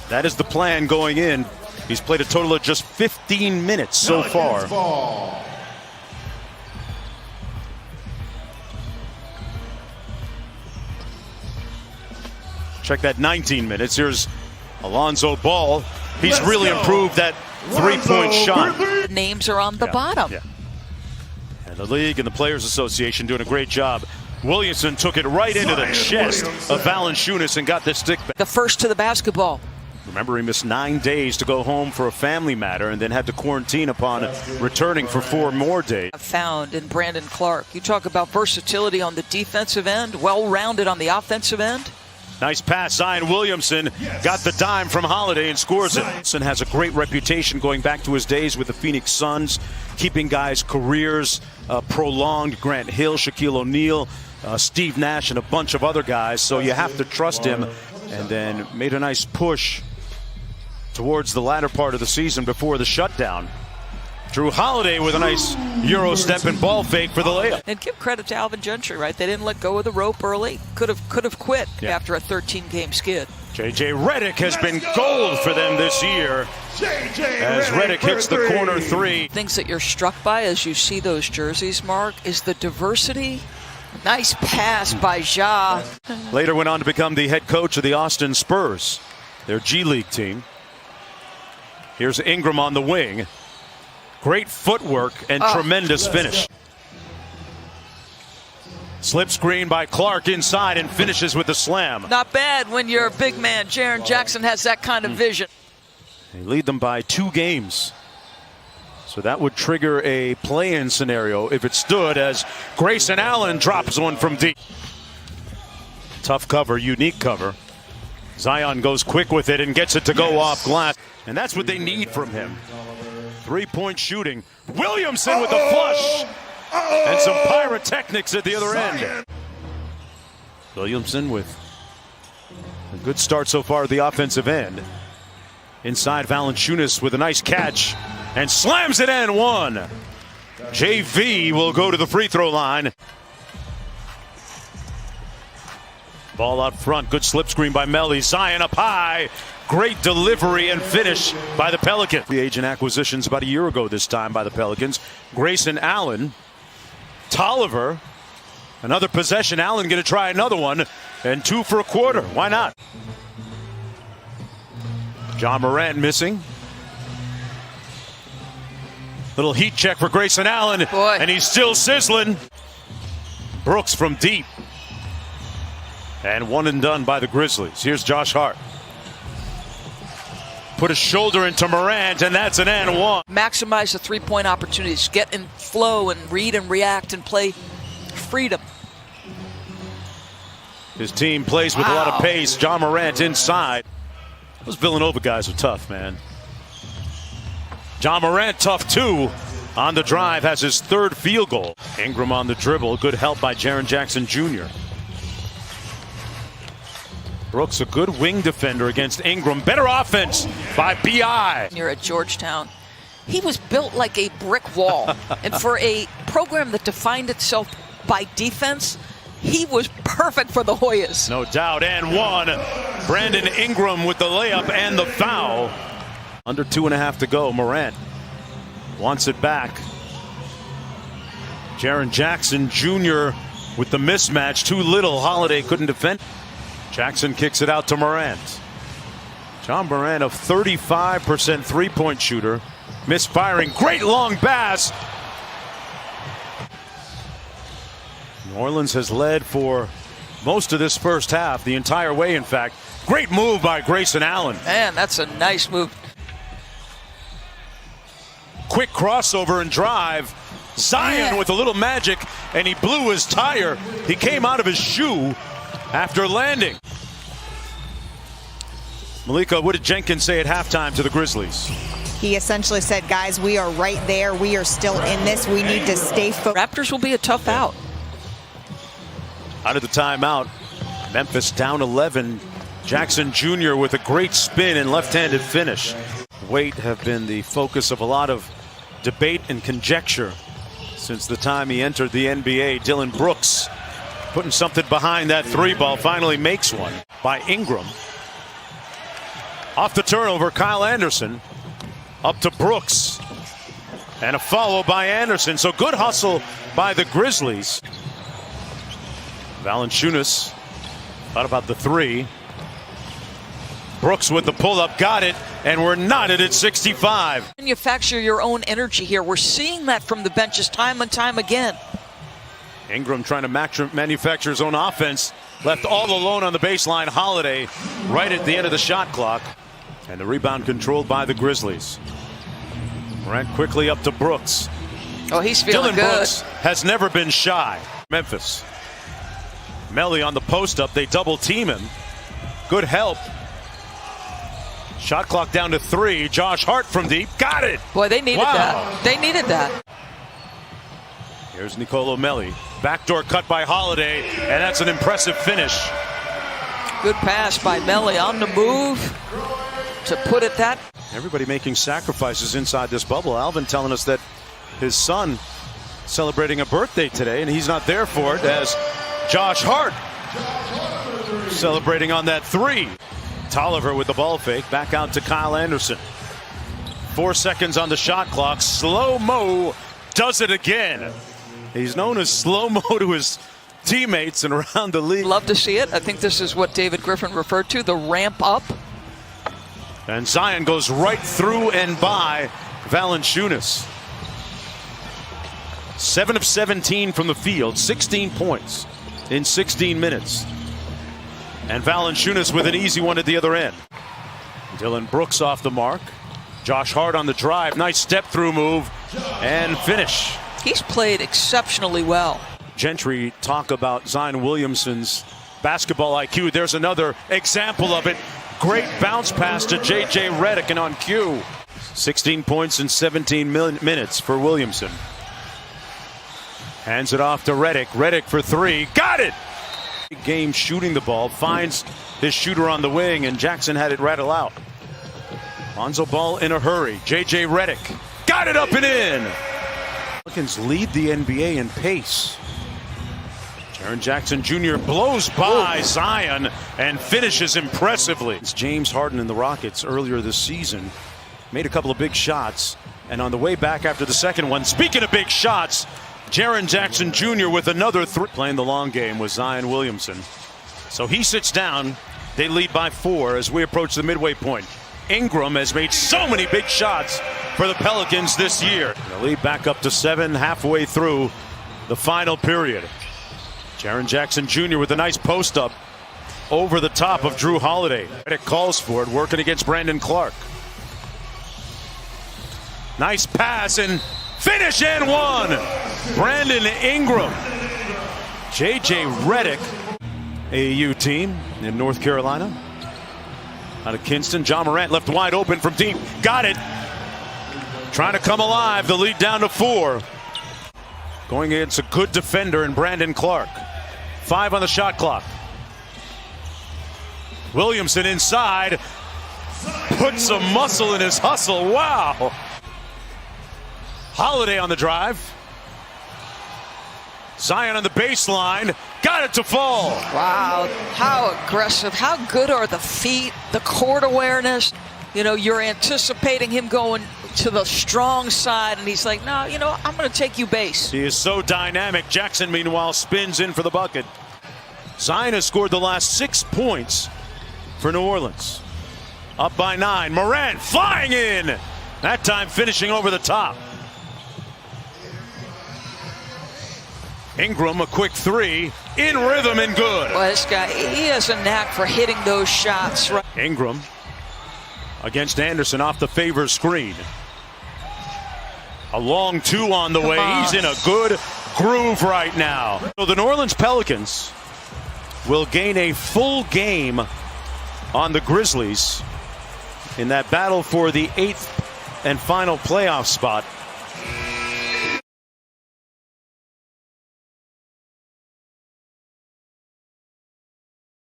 That is the plan going in. He's played a total of just 15 minutes so far. Check that 19 minutes. Here's Alonzo Ball. He's really improved that three-point shot. Names are on the bottom. Yeah. And the league and the Players Association doing a great job. Williamson took it right into the chest of Valanciunas and got the stick back. The first to the basketball. Remember, he missed 9 days to go home for a family matter and then had to quarantine upon returning for 4 more days. Found in Brandon Clark. You talk about versatility on the defensive end, well-rounded on the offensive end. Nice pass. Zion Williamson got the dime from Holiday and scores it. Williamson has a great reputation going back to his days with the Phoenix Suns, keeping guys' careers prolonged. Grant Hill, Shaquille O'Neal, Steve Nash, and a bunch of other guys. So you have to trust him. And then made a nice push towards the latter part of the season before the shutdown. Drew Holiday with a nice Euro step and ball fake for the layup. And give credit to Alvin Gentry, right? They didn't let go of the rope early. Could have quit after a 13-game skid. J.J. Redick has been gold for them this year as Redick hits the corner three. Things that you're struck by as you see those jerseys, Mark, is the diversity. Nice pass by Ja. Later went on to become the head coach of the Austin Spurs, their G League team. Here's Ingram on the wing. Great footwork and tremendous finish. Slip screen by Clark inside and finishes with the slam. Not bad when you're a big man. Jaren Jackson has that kind of vision. They lead them by 2 games. So that would trigger a play-in scenario if it stood, as Grayson Allen drops one from deep. Tough cover, unique cover. Zion goes quick with it and gets it to go off glass. And that's what they need from him. 3-point shooting. Williamson with the flush. And some pyrotechnics at the other end. Williamson with a good start so far at the offensive end. Inside, Valanciunas with a nice catch and slams it in one. JV will go to the free throw line. Ball out front. Good slip screen by Melly. Zion up high. Great delivery and finish by the Pelicans. The agent acquisitions about a year ago this time by the Pelicans. Grayson Allen. Tolliver. Another possession. Allen going to try another one. And 2 for a quarter. Why not? John Morant missing. Little heat check for Grayson Allen. And he's still sizzling. Brooks from deep. And 1 and done by the Grizzlies. Here's Josh Hart. Put a shoulder into Morant, and that's an and one. Maximize the three-point opportunities. Get in flow and read and react and play freedom. His team plays with a lot of pace. John Morant inside. Those Villanova guys are tough, man. John Morant tough too. On the drive, has his 3rd field goal. Ingram on the dribble. Good help by Jaren Jackson Jr. Brooks, a good wing defender against Ingram. Better offense by B.I. You're at Georgetown. He was built like a brick wall. And for a program that defined itself by defense, he was perfect for the Hoyas. No doubt. And 1. Brandon Ingram with the layup and the foul. Under 2.5 to go. Morant wants it back. Jaren Jackson Jr. with the mismatch. Too little. Holiday couldn't defend. Jackson kicks it out to Morant. John Morant, a 35% 3-point shooter. Misfiring. Great long pass. New Orleans has led for most of this first half. The entire way, in fact. Great move by Grayson Allen. Man, that's a nice move. Quick crossover and drive. Zion with a little magic, and he blew his tire. He came out of his shoe after landing. Malika, what did Jenkins say at halftime to the Grizzlies? He essentially said, guys, we are right there. We are still in this. We need to stay focused. Raptors will be a tough out. Out of the timeout, Memphis down 11. Jackson Jr. with a great spin and left-handed finish. Weight have been the focus of a lot of debate and conjecture since the time he entered the NBA. Dylan Brooks putting something behind that 3 ball, finally makes one by Ingram. Off the turnover, Kyle Anderson up to Brooks. And a follow by Anderson. So good hustle by the Grizzlies. Valanciunas thought about the three. Brooks with the pull-up, got it, and we're knotted at 65. Manufacture your own energy here. We're seeing that from the benches time and time again. Ingram trying to manufacture his own offense. Left all alone on the baseline. Holiday right at the end of the shot clock. And the rebound controlled by the Grizzlies. Morant quickly up to Brooks. Oh, he's feeling Dylan good. Brooks has never been shy. Memphis. Melly on the post up. They double team him. Good help. Shot clock down to 3. Josh Hart from deep. Got it. Boy, they needed that. They needed that. Here's Nicolo Melli. Backdoor cut by Holiday, and that's an impressive finish. Good pass by Melly on the move to put it that. Everybody making sacrifices inside this bubble. Alvin telling us that his son celebrating a birthday today, and he's not there for it, as Josh Hart celebrating on that 3. Tolliver with the ball fake. Back out to Kyle Anderson. 4 seconds on the shot clock. Slow-mo does it again. He's known as slow-mo to his teammates and around the league. Love to see it. I think this is what David Griffin referred to, the ramp up. And Zion goes right through and by Valanciunas. 7 of 17 from the field, 16 points in 16 minutes. And Valanciunas with an easy one at the other end. Dylan Brooks off the mark. Josh Hart on the drive. Nice step-through move and finish. He's played exceptionally well. Gentry talk about Zion Williamson's basketball IQ. There's another example of it. Great bounce pass to J.J. Redick and on cue. 16 points in 17 minutes for Williamson. Hands it off to Redick. Redick for 3. Got it! Game shooting the ball. Finds his shooter on the wing, and Jackson had it rattle out. Lonzo Ball in a hurry. J.J. Redick. Got it up and in! Pelicans lead the NBA in pace. Jaren Jackson Jr. blows by Zion and finishes impressively. It's James Harden and the Rockets earlier this season made a couple of big shots, and on the way back after the second one, speaking of big shots, Jaren Jackson Jr. with another 3. Playing the long game with Zion Williamson. So he sits down. They lead by 4 as we approach the midway point. Ingram has made so many big shots for the Pelicans this year. The lead back up to 7 halfway through the final period. Jaren Jackson Jr. with a nice post up over the top of Drew Holiday. It calls for it, working against Brandon Clark. Nice pass and finish and 1. Brandon Ingram. J.J. Redick, AAU team in North Carolina. Out of Kinston, John Morant left wide open from deep. Got it. Trying to come alive. The lead down to 4. Going against a good defender in Brandon Clark. 5 on the shot clock. Williamson inside. Put some muscle in his hustle. Wow. Holiday on the drive. Zion on the baseline. Got it to fall. Wow, how aggressive. How good are the feet, the court awareness. You know, you're anticipating him going to the strong side, and he's like, no, you know, I'm going to take you base. He is so dynamic. Jackson, meanwhile, spins in for the bucket. Zion has scored the last 6 points for New Orleans. Up by 9. Morant flying in. That time finishing over the top. Ingram, a quick 3, in rhythm and good. Well, this guy, he has a knack for hitting those shots. Ingram against Anderson off the favor screen. A long 2 on the way. He's in a good groove right now. So the New Orleans Pelicans will gain a full game on the Grizzlies in that battle for the 8th and final playoff spot.